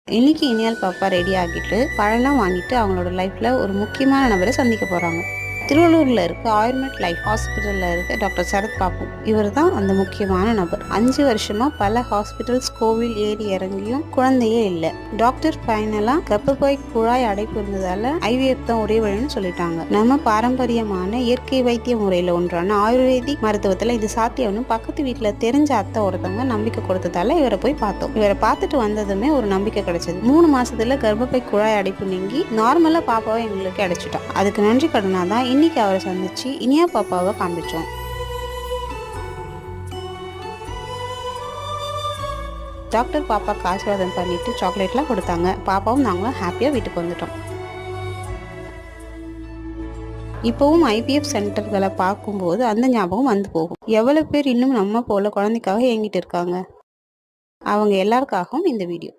இன்னைக்கு இனியால் பாப்பா ரெடி ஆகிட்டு பழம்லாம் வாங்கிட்டு அவங்களோட லைஃப்ல ஒரு முக்கியமான நபரை சந்திக்க போறாங்க. திருவள்ளூர்ல இருக்க ஆயுர்வேட் லைஃப் ஹாஸ்பிட்டல்ல இருக்க டாக்டர் சரத் பாபு. இவர் தான் அந்த முக்கியமான நபர். 5 வருஷமா பல ஹாஸ்பிட்டல்ஸ் கோவில் ஏறி இறங்கியும் குழந்தையே இல்லை. டாக்டர் ஃபைனலா கர்ப்பப்பை குழாய் அடைப்பு இருந்ததால IVF தான் ஒரே வழின்னு சொல்லிட்டாங்க. நம்ம பாரம்பரியமான இயற்கை வைத்திய முறையில ஒன்றான ஆயுர்வேதிக் மருத்துவத்துல இது சாத்தியம்னு பக்கத்து வீட்டுல தெரிஞ்ச அத்தை ஒருத்தவங்க நம்பிக்கை கொடுத்ததால இவரை போய் பார்த்தோம். இவரை பார்த்துட்டு வந்ததுமே ஒரு நம்பிக்கை கிடைச்சது. 3 மாசத்துல கர்ப்பப்பை குழாய் அடைப்பு நீங்கி நார்மலா பாப்பாவை எங்களுக்கு அடைச்சிட்டோம். அதுக்கு நன்றி கடனாதான் இன்னைக்கு அவரை சந்திச்சு இனியா பாப்பாவை காண்பிச்சோம். டாக்டர் பாப்பாக்கு ஆசீர்வாதம் பண்ணிட்டு சாக்லேட்லாம் கொடுத்தாங்க. பாப்பாவும் நாங்களும் ஹாப்பியா வீட்டுக்கு வந்துட்டோம். இப்போவும் IVF சென்டர்களை பார்க்கும்போது அந்த ஞாபகம் வந்து போகும். எவ்வளவு பேர் இன்னும் நம்ம போல குழந்தைக்காக ஏங்கிட்டு இருக்காங்க. அவங்க எல்லாருக்காகவும் இந்த வீடியோ.